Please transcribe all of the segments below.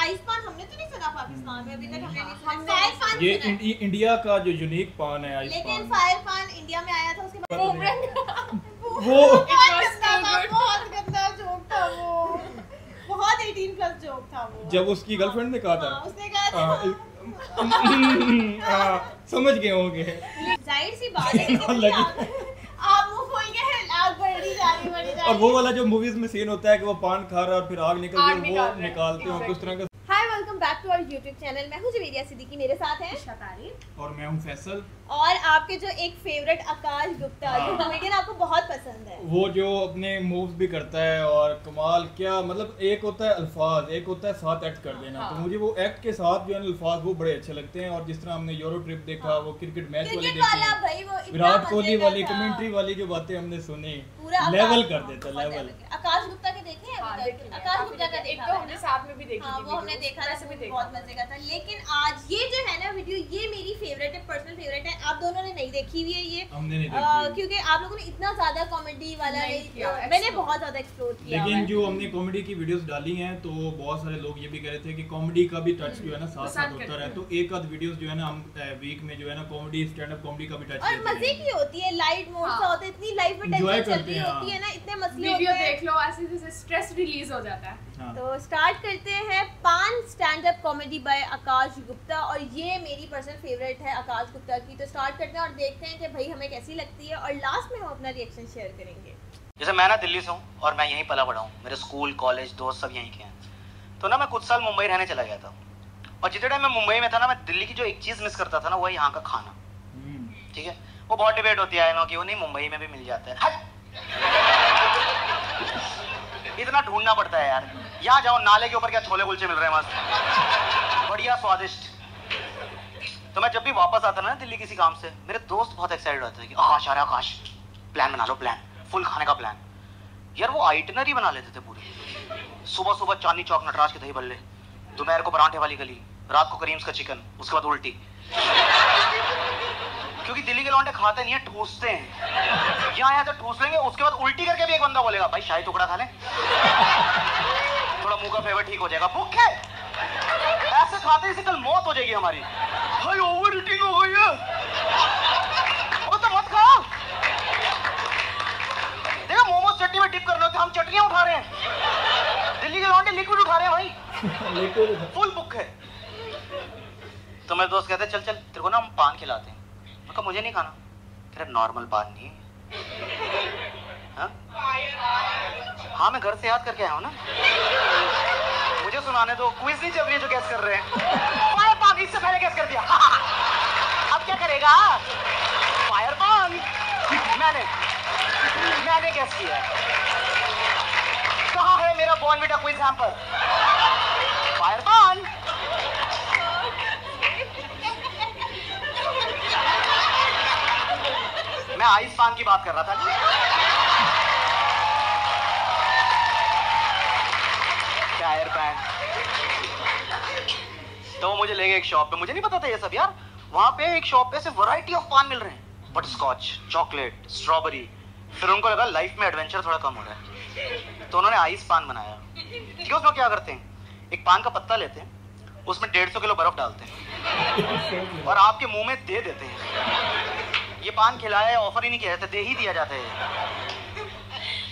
Ice पान हमने तो नहीं सुना पाकिस्तान में अभी तक, हमने नहीं सुना। फायर पान ये इंडिया का जो यूनिक पान है आइस लेकिन पान। फायर पान इंडिया में आया था उसके बाद वो बहुत गंदा जोक था वो, बहुत 18 प्लस जोक था वो। जब उसकी गर्लफ्रेंड ने कहा था, उसने कहा था समझ गए होंगे। जाहिर सी बात है कि आप मुंह खोल के आग बढ़ी जा रही और वो वाला जो मूवीज में सीन होता है कि वो पान खा रहा है और फिर आग निकल रही है, वो निकालते हो किस तरह का। Hi welcome back to our YouTube channel. मैं हूं जवेरिया सिद्दीकी, मेरे साथ हैं तारीफ और मैं हूं फैसल। और आपके जो एक फेवरेट आकाश गुप्ता जो कॉमेडियन आपको बहुत पसंद है, वो जो अपने मूव्स भी करता है और कमाल क्या मतलब, एक होता है अल्फाज, एक होता है साथ एक्ट कर देना। तो मुझे वो एक्ट के साथ जो है अल्फाज वो बड़े अच्छे लगते हैं। और जिस तरह हमने यूरो ट्रिप देखा, वो क्रिकेट मैच वाले देखे, विराट कोहली वाली कमेंट्री वाली जो बातें हमने सुनी, लेवल कर देता लेवल। आकाश गुप्ता के देखे हैं? आकाश गुप्ता का देखा, हमने साथ में भी देखी थी, वो हमने देखा था, बहुत मजे का था। लेकिन आज ये जो है ना वीडियो, ये मेरी फेवरेट है, पर्सनल फेवरेट है। आप दोनों ने नहीं देखी हुई है ये, हमने नहीं देखी क्योंकि आप लोगों ने इतना ज्यादा कॉमेडी वाला नहीं किया, मैंने बहुत ज्यादा एक्सप्लोर किया। लेकिन जो हमने कॉमेडी की वीडियोस डाली हैं तो बहुत सारे लोग ये भी कह रहे थे कि कॉमेडी का भी टच जो है ना साथ साथ होता रहे। तो एक आध वीडियोस जो है ना हम वीक में जो है ना कॉमेडी, स्टैंड अप कॉमेडी का भी टच और मजे की होती है, लाइट मोड सा होता है, इतनी लाइफ में टेंशन चल रही होती है ना, इतने मसले होते हैं, वीडियो देख लो ऐसे जैसे स्ट्रेस रिलीज हो जाता है। तो स्टार्ट करते हैं पान स्टैंड अप कॉमेडी बाय आकाश गुप्ता। और ये मेरी पर्सनल फेवरेट है आकाश गुप्ता की। तो स्टार्ट करते हैं और देखते हैं कि भाई हमें कैसी लगती है, और लास्ट में हम अपना रिएक्शन शेयर करेंगे। जैसे मैं ना दिल्ली से हूँ और मैं यहीं पला बड़ा हूँ, मेरे स्कूल कॉलेज दोस्त सब यहीं के हैं। तो ना मैं कुछ साल मुंबई रहने चला गया था, और जितने टाइम मैं मुंबई में था ना, मैं दिल्ली की जो एक चीज़ मिस करता था ना, वो है यहाँ का खाना। ठीक है, वो बहुत डिबेट होती है कि वो नहीं मुंबई में भी मिल जाता है, इतना ढूंढना पड़ता है यार। यहाँ जाओ, नाले के ऊपर क्या छोले कुलचे मिल रहे हैं मस्त, बढ़िया स्वादिष्ट। तो मैं जब भी वापस आता ना दिल्ली किसी काम से, मेरे दोस्त बहुत एक्साइटेड होते हैं कि आकाश आ रहा है, आकाश प्लान बना लो, प्लान फुल खाने का प्लान। यार वो आइटनरी बना लेते थे पूरी। सुबह सुबह चांदनी चौक नटराज के दही भल्ले, दोपहर को परांठे वाली गली, रात को करीम्स का चिकन, उसके बाद उल्टी। क्योंकि दिल्ली के लौंडे खाते नहीं है, ठूसते हैं। यहाँ तो ठूस लेंगे, उसके बाद उल्टी करके भी एक बंदा बोलेगा भाई शाही टुकड़ा खा ले, थोड़ा मुंह का फेवर ठीक हो जाएगा। भूखे ऐसे खाते से कल मौत हो जाएगी हमारी। भाई ओवर ईटिंग हो गई है, वो तो मत खाओ। देखो मोमोज चटनी में डिप करने होते, हम चटनियां उठा रहे हैं, दिल्ली के लौंडे लिक्विड उठा रहे हैं भाई, फुल भूखे। तो मेरे दोस्त कहते चल चल तेरे को ना हम पान खिलाते हैं। मैं कहा मुझे नहीं खाना। कह रहे नॉर्मल पान नहीं। हाँ मैं घर से याद करके आया हूँ ना, मुझे सुनाने दो, क्विज नहीं चल रही है जो गैस कर रहे हैं। फायर पान इससे पहले गैस कर दिया। अब क्या करेगा? फायर पान मैंने गैस किया। कहाँ है मेरा बॉर्नविटा क्विज हैम्पर? फायर पान। मैं आइस पान की बात कर रहा था। Tyre pan. तो वो मुझे ले गए एक शॉप पे, मुझे नहीं पता था ये सब यार। वहां पे एक शॉप पे ऐसे वैरायटी ऑफ पान मिल रहे हैं, बटरस्कॉच, चॉकलेट, स्ट्रॉबेरी। फिर उनको लगा लाइफ में एडवेंचर थोड़ा कम हो रहा है, तो उन्होंने आइस पान बनाया। ठीक है, उसमें क्या करते हैं, एक पान का पत्ता लेते हैं, उसमें 150 किलो बर्फ डालते हैं और आपके मुंह में दे देते हैं। ये पान खिलाया है, ऑफर ही नहीं किया जाता, दे ही दिया जाता है।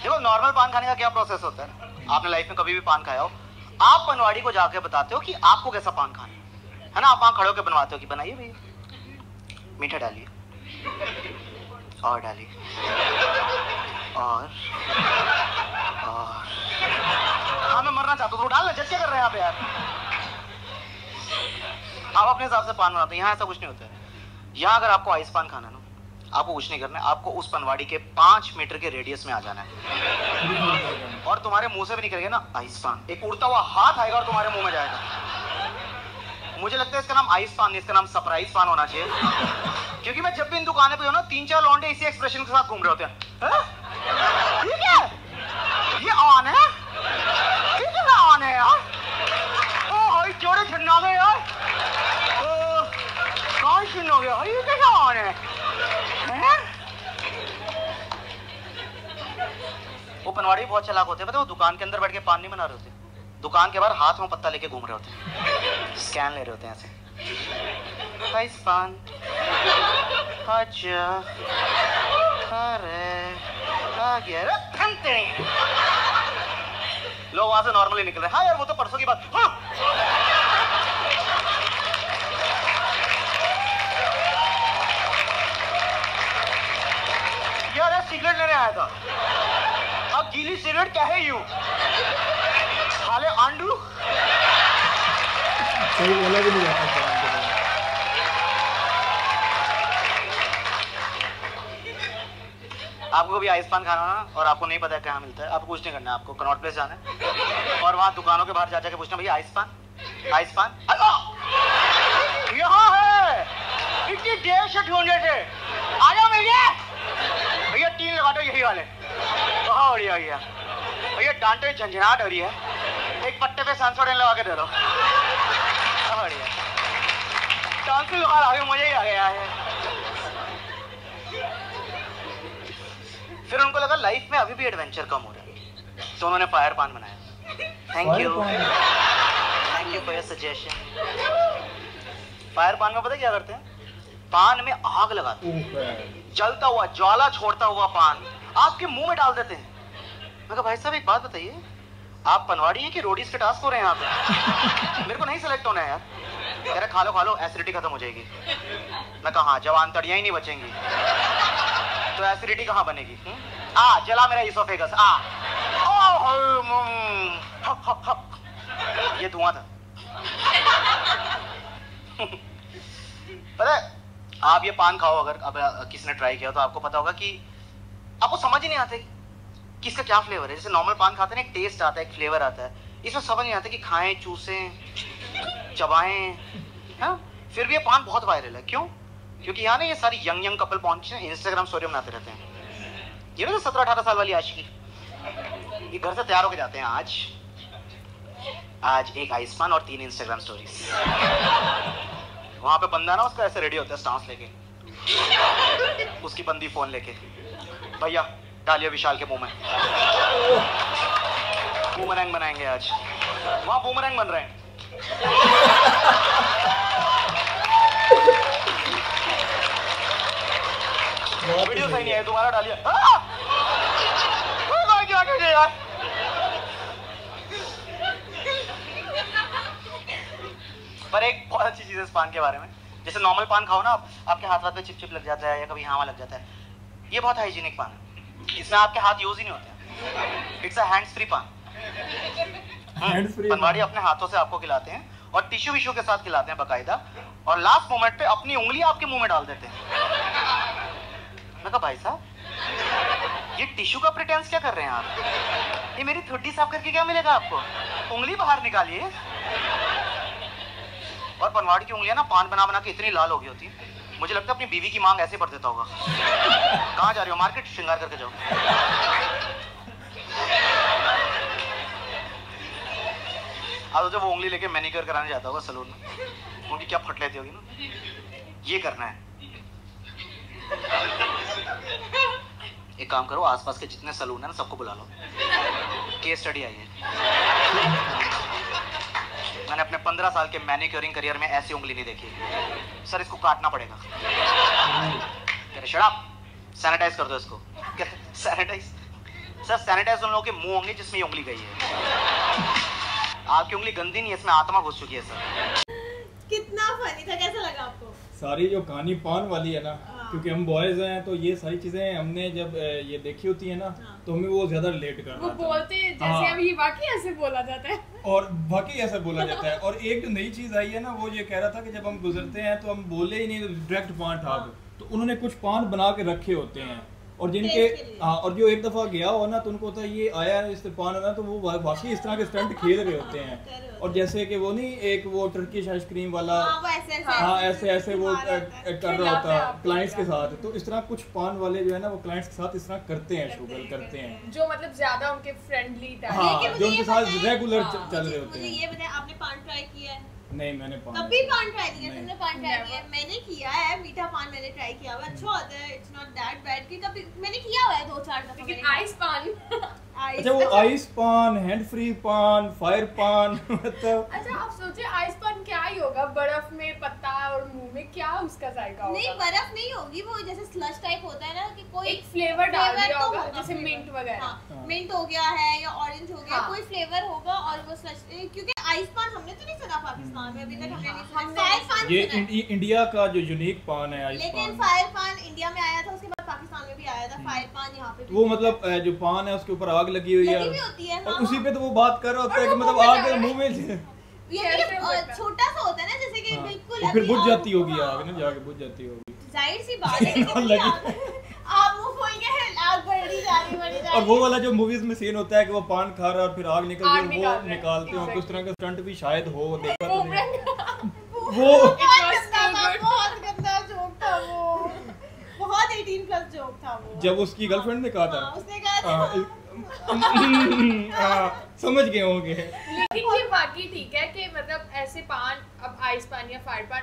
देखो नॉर्मल पान खाने का क्या प्रोसेस होता है, आपने लाइफ में कभी भी पान खाया हो, आप पनवाड़ी को जाके बताते हो कि आपको कैसा पान खाना है ना। आप वहां खड़े होकर बनवाते हो कि बनाइए भैया, मीठा डालिए और डालिए और हाँ मैं मरना चाहता हूँ तो डालना, जज क्या कर रहे हैं आप यार। आप अपने हिसाब से पान बनाते हैं, यहाँ ऐसा कुछ नहीं होता है। यहाँ अगर आपको आइस पान खाना है ना, आपको कुछ नहीं करना है, आपको उस पनवाड़ी के 5 मीटर के रेडियस में आ जाना है, और तुम्हारे मुंह से भी निकलेगा ना आइस पान, एक उड़ता हुआ हाथ आएगा और तुम्हारे मुंह में जाएगा। मुझे लगता है इसका नाम आइस पान नहीं, इसका नाम सरप्राइज पान होना चाहिए। क्योंकि मैं जब भी इन दुकानें पे हूँ ना, 3-4 लौंडे इसी एक्सप्रेशन के साथ घूम रहे होते हैं। ठीक है, ये ऑन है, ठीक है ऑन है यार। ओ भाई जोड़े छिन्ना गए यार, कौन छिन्न हो गया, ये कैसा ऑन है? वो पनवाड़ी बहुत चालाक होते हैं, पता है, वो दुकान के अंदर बैठ के पान नहीं बना रहे होते, दुकान के बाहर हाथ में पत्ता लेके घूम रहे होते हैं, स्कैन ले रहे होते हैं ऐसे। आइस पान, अच्छा, अरे आ गया रे थमते। लोग वहां से नॉर्मली निकल रहे हैं। हाँ यार वो तो परसों की बात। हाँ। यार सिगरेट लेने आया था। अब गीली सिगरेट क्या है यूं खाले आंडू। सही बोला भी नहीं जाता। आपको भी आइस पान खाना ना और आपको नहीं पता है कहाँ मिलता है, आपको कुछ नहीं करना है, आपको कनॉट प्लेस जाना है और वहाँ दुकानों के बाहर जा जाके पूछना भैया आइस पान, आइस पान। यहाँ है, इतनी देर से ढूंढे थे, आ जाओ भैया। भैया 3 लगा दो यही वाले। बहुत बढ़िया भैया। भैया डांटे झंझनाहट हो रही है, एक पट्टे पे सनसोडेन लगा के दे दो। बहुत बढ़िया। टांसू बुखार आ गया, मुझे ही आ गया है। फिर उनको लगा लाइफ में अभी भी एडवेंचर कम हो रहा है, तो उन्होंने फायर पान बनाया। Thank you for your suggestion. Fire पान में पता क्या करते हैं? पान में आग लगाते हैं, जलता हुआ ज्वाला छोड़ता हुआ पान आपके मुंह में डाल देते हैं। मैं कहा भाई साहब एक बात बताइए, आप पनवाड़ी हैं कि रोडीज के टास्क हो रहे हैं यहाँ पे? मेरे को नहीं सिलेक्ट होना है यार। कह रहे खा लो एसिडिटी खत्म हो जाएगी। मैं कहा हाँ, जब आंतड़ियां ही नहीं बचेंगी तो एसिडिटी कहाँ बनेगी? जला मेरा इसोफेगस। ये धुआं था। पता है आप ये पान खाओ, अगर अब किसी ने ट्राई किया तो आपको पता होगा कि आपको समझ ही नहीं आता कि इसका क्या फ्लेवर है। जैसे नॉर्मल पान खाते हैं ना, एक टेस्ट आता है, एक फ्लेवर आता है, इसमें समझ नहीं आता कि खाएं, चूसें, चबाएं। हाँ, फिर भी ये पान बहुत वायरल है। क्यों? क्योंकि यहाँ ना ये सारी यंग कपल पहुंच इंस्टाग्राम स्टोरी बनाते रहते हैं। ये ना 17-18 साल वाली आशिकी, ये घर से तैयार होके जाते हैं, आज एक आइस पान और 3 इंस्टाग्राम स्टोरीज। वहां पे बंदा ना उसका ऐसे रेडी होता है स्टांस लेके, उसकी बंदी फोन लेके, भैया डालिए विशाल के मुंह में, बूमरैंग बनाएंगे आज। वहां बूमरैंग बन रहे हैं। वीडियो सही नहीं है, तुम्हारा डालिए। क्या करिए यार। पर एक बहुत अच्छी चीज है इस पान के बारे में, जैसे नॉर्मल पान खाओ ना आप, आपके हाथ पे चिप लग जाता है या कभी यहाँ लग जाता है। ये बहुत हाइजीनिक पान है, इसमें आपके हाथ यूज ही नहीं होते। इट्स अ हैंड्स फ्री पान। पनवाड़ी अपने हाथों से आपको खिलाते हैं और टिश्यू विश्यू के साथ खिलाते हैं बाकायदा, और लास्ट मोमेंट पे अपनी उंगली आपके मुंह में डाल देते हैं। मैं कहा भाई साहब ये टिश्यू का प्रिटेंस क्या कर रहे हैं आप? ये मेरी थुड्डी साफ करके क्या मिलेगा आपको? उंगली बाहर निकालिए। और पनवाड़ी की उंगलियां ना पान बना बना के इतनी लाल हो गई होती है, मुझे लगता है अपनी बीवी की मांग ऐसे भर देता होगा। कहाँ जा रही हो? मार्केट श्रृंगार करके जाओ। आज जब वो उंगली लेके मैनिक्योर कराने जाता होगा सलून में, उनकी क्या फट लेती होगी ना। ये करना है। एक काम करो, आसपास के जितने सलून है ना सबको बुला लो, केस स्टडी आई है। मैंने अपने 15 साल के मैनिक्योरिंग करियर में ऐसी उंगली नहीं देखी। सर इसको काटना पड़ेगा। शट अप, सैनिटाइज कर दो इसको। सैनिटाइज? सर सैनिटाइज उन लोगों के मुंह होंगे जिसमें ये उंगली गई है। आपकी उंगली गंदी नहीं है, इसमें आत्मा घुस चुकी है सर। कितना फनी था, कैसा लगा आपको? सारी जो कहानी पान वाली है ना, क्योंकि हम बॉयज हैं तो ये सारी चीजें हमने जब ये देखी होती है ना, तो हमें वो ज्यादा रिलेट कर रहा वो बोलते हैं जैसे अब ये वाकई ऐसे बोला जाता है, और वाकई ऐसा बोला जाता है। और एक जो नई चीज आई है ना, वो ये कह रहा था कि जब हम गुजरते हैं तो हम बोले ही नहीं, डायरेक्ट पान ठाक, तो उन्होंने कुछ पान बना के रखे होते हैं, और जिनके और जो एक दफा गया हो ना तो उनको होता है ये आया है इस पान ना, तो वो वाकई इस तरह के स्टंट खेल रहे होते हैं। और जैसे कि वो नहीं, एक वो टर्किश आइसक्रीम वाला, ऐसे वो कर रहा होता है क्लाइंट्स के साथ, तो इस तरह कुछ पान वाले जो है ना वो क्लाइंट्स के साथ इस तरह करते हैं, शुगर करते हैं, जो मतलब ज्यादा उनके फ्रेंडली टाइप, जो उनके साथ रेगुलर चल रहे होते हैं। ये बताएं, आपने पान ट्राई किया है? नहीं, मैंने पान कभी पान ट्राई किया? तुमने पान ट्राई किया? मैंने किया है, मीठा पान मैंने ट्राई किया हुआ, अच्छा होता है, इट्स नॉट दैट बैड। कि कभी मैंने किया हुआ है 2-4 दफा। लेकिन आइस पान अच्छा वो आइस पान, हैंड फ्री पान, फायर पान मतलब अच्छा आप सोचे आइस पान क्या ही होगा, बर्फ में पत्ता और मुंह में क्या उसका जायका होगा? नहीं बर्फ नहीं होगी, वो जैसे स्लश टाइप होता है ना कि कोई एक फ्लेवर डाल दिया तो होगा, जैसे मिंट वगैरह। हाँ, मिंट हो गया है या ऑरेंज हो गया, हाँ। कोई फ्लेवर होगा और वो स्लश, क्योंकि आइस पान हमने तो नहीं सुना पाकिस्तान में अभी तक, हमने नहीं सुना। फायर पान ये सुना है। इंडिया का जो यूनिक पान है आइस लेकिन पान, फायर पान इंडिया में आया था, उसके बाद पाकिस्तान में भी आया था फायर पान, यहाँ पे भी वो मतलब जो पान है उसके ऊपर आग लगी हुई लगी हुई है होती है। और हाँ, उसी पे तो वो बात कर रहा होता है कि मतलब आग मुंह में ये कैसे होता है? छोटा सा होता है ना, जैसे कि हाँ, बिल्कुल वो फिर अभी बुझ आप- जाती होगी हाँ, आग ना, जाके बुझ जाती होगी जाहिर सी बात है कि लगी। आप मुंह खोल के आग बढ़ी जा रही और वो वाला जो मूवीज में सीन होता है कि वो पान खा रहा है और फिर आग निकल आग रही है, निकाल वो रहा है। निकालते हो, कुछ तरह का स्टंट भी शायद हो, देखा तो नहीं। बूमरैंग। वो बहुत गंदा जोक था वो, बहुत 18 प्लस जोक था वो। जब उसकी गर्लफ्रेंड ने कहा हाँ, था उसने कहा हाँ, था समझ गए होंगे। लेकिन ये बाकी ठीक है कि मतलब ऐसे पान, अब आइस पान या फायर पान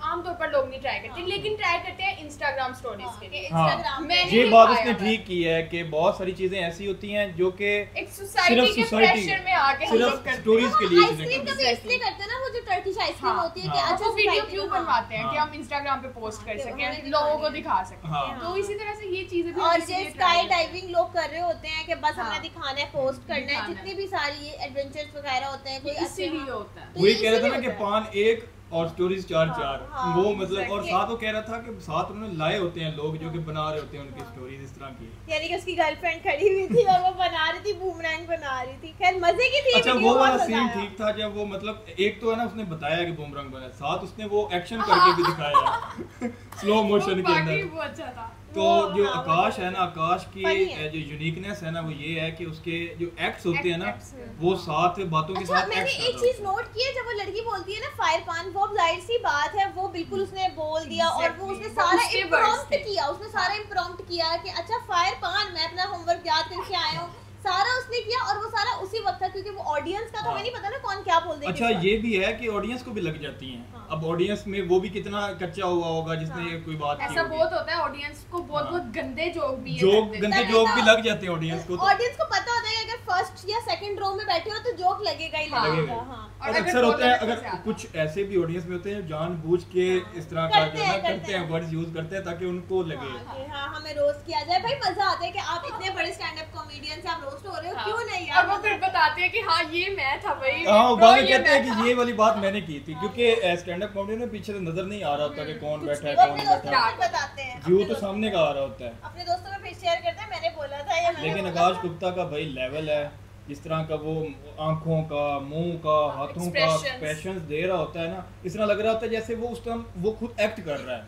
आमतौर पर लोग नहीं ट्राई करते, लेकिन ट्राई करते हैं इंस्टाग्राम स्टोरीज के लिए। इंस्टाग्राम मैंने में ये नहीं बात खाया उसने बस। ठीक की है कि बहुत सारी चीजें ऐसी होती हैं जो कि एक सोसाइटी के प्रेशर में आके हम लोग सिर्फ करते हैं। स्टोरीज के लिए आइसक्रीम इसने कभी इसलिए करते हैं ना, वो जो टर्किश आइसक्रीम हाँ, होती है कि हाँ। अच्छा वो वीडियो society क्यों में, हाँ। बनवाते हैं कि हाँ। हम इंस्टाग्राम पे पोस्ट कर हाँ, सकें, हमें लोगों को दिखाने दिखा सकें। हाँ। तो इसी तरह से ये चीजें भी और हम जो इसीलिए स्काई try करते हैं। डाइविंग लोग कर रहे होते हैं कि बस हाँ। हमने दिखाना है, पोस्ट करना है, दिखाना है। जितनी भी सारी ये एडवेंचर्स वगैरह होते हैं, कोई ये अच्छे इसीलिए होता है। तो वही ये कह रहा था ना इसीलिए कि होता है। पान एक और स्टोरीज चार चार, हाँ, वो मतलब और exactly। साथ वो कह रहा था कि साथ उन्होंने लाए होते हैं लोग जो कि बना रहे होते हैं उनकी स्टोरीज इस तरह की। यानी कि उसकी गर्लफ्रेंड खड़ी हुई थी और वो बना रही थी, बूमरैंग बना रही थी। खैर मजे की थी अच्छा वीडियो, वो वाला बहुत सीन मजा आया। ठीक था जब वो मतलब एक तो है ना उसने बताया कि बूमरंग बना, साथ उसने वो एक्शन करके भी दिखाया स्लो मोशन के बाकी अंदर। वो अच्छा था। तो वो, जो हाँ, वो आकाश तो है ना, आकाश की funny है। जो यूनिकनेस है ना वो ये है कि उसके जो एक्ट्स होते हैं ना Acts, वो साथ बातों के अच्छा साथ मैंने acts एक कर चीज नोट की है, जब वो लड़की बोलती है ना फायर पान, वो अब जाहिर सी बात है वो बिल्कुल उसने बोल दिया और वो उसने Exactly, सारा उसके words इम्प्रॉम्प्ट थे। किया, उसने सारा इम्प्रॉम्प्ट किया कि अच्छा फायर पान, मैं अपना होमवर्क याद करके आया हूँ, सारा उसने किया और वो सारा उसी वक्त था, क्योंकि वो ऑडियंस का तो हमें नहीं पता ना कौन क्या बोल देगा। अच्छा ये भी है कि ऑडियंस को भी लग जाती हैं। हाँ। अब ऑडियंस में वो भी कितना कच्चा हुआ होगा जिसने हाँ। ये कोई बात की ऐसा होगी। बहुत होता है, ऑडियंस को बहुत हाँ। बहुत गंदे जोक भी ये जोक करते गंदे हैं। जोक भी लग जाते हैं ऑडियंस को तो। ऑडियंस को पता होता है कि अगर फर्स्ट या सेकंड रो में बैठे हो तो जोक लगेगा ही हाँ। लगेगा। हाँ। और अगर अक्सर होता है बोलो तो अगर ज्यादा। कुछ ऐसे भी ऑडियंस में होते हैं जानबूझ के इस तरह का करते जो है हैं, ना करते करते हैं हैं। वर्ड्स यूज करते हैं ताकि उनको लगे। हाँ, कि हाँ हमें रोस्ट किया जाए, भाई मजा आता है कि आप इतने बड़े स्टैंड अप कॉमेडियन से आप रोस्ट हो रहे हो, हाँ। क्यों नहीं और यार। वो फिर बताते हैं कि हाँ ये मैं था भाई। हाँ bro, बाद में ये कहते हैं मैं था। कि ये वाली बात मैंने की थी, क्योंकि स्टैंड अप कॉमेडी में पीछे से नजर नहीं आ रहा होता कि कौन बैठा है वो कौन अपने नहीं दोस्तों बैठा है। को बताते हैं, व्यू अपने तो दोस्तों- सामने का आ रहा होता है। अपने दोस्तों में फिर शेयर करते हैं, मैंने बोला था या मैंने लेकिन बोला आकाश था। गुप्ता का भाई लेवल है, जिस तरह का वो आंखों का, मुंह का, हाथों का Expressions। एक्सप्रेशंस दे रहा होता है ना, इस तरह लग रहा होता है जैसे वो उस टाइम वो खुद एक्ट कर रहा है।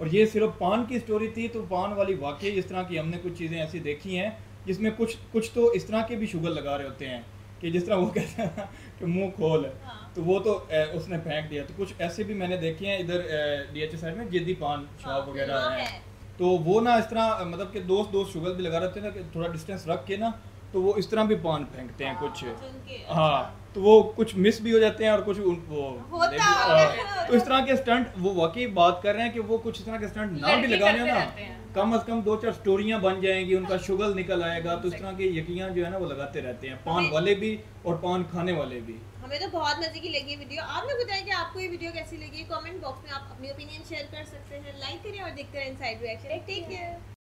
और ये सिर्फ पान की स्टोरी थी, तो पान वाली वाकई इस तरह की हमने कुछ चीज़ें ऐसी देखी हैं जिसमें कुछ तो इस तरह के भी शुगर लगा रहे होते हैं कि जिस तरह वो कहते हैं ना कि मुंह खोल, हाँ। तो वो तो उसने फेंक दिया। तो कुछ ऐसे भी मैंने देखे हैं इधर DH साइड में जिद्दी पान शॉप वगैरह हाँ, है, है। तो वो ना इस तरह मतलब कि दोस्त शुगर भी लगा रहे थे ना कि थोड़ा डिस्टेंस रख के ना, तो वो इस तरह भी पान फेंकते हैं कुछ। जिनके- हाँ तो वो कुछ मिस भी हो जाते हैं और कुछ वो होता हाँ, तो इस तरह के स्टंट वो वाकई बात कर रहे हैं कि वो कुछ इस तरह के स्टंट ना भी लड़के लगाने हो करते ना, रहते हैं। कम से कम 2-4 स्टोरियां बन जाएंगी, उनका शुगर निकल आएगा। तो इस तरह के यकियां जो है ना वो लगाते रहते हैं, पान वाले भी और पान खाने वाले भी। हमें तो बहुत मजे की लगी वीडियो। आप लोग बताएं कि आपको ये वीडियो कैसी लगी, कमेंट बॉक्स में आप अपनी ओपिनियन शेयर कर सकते हैं, लाइक करें और देखते रहें इनसाइड रिएक्शन। Take care.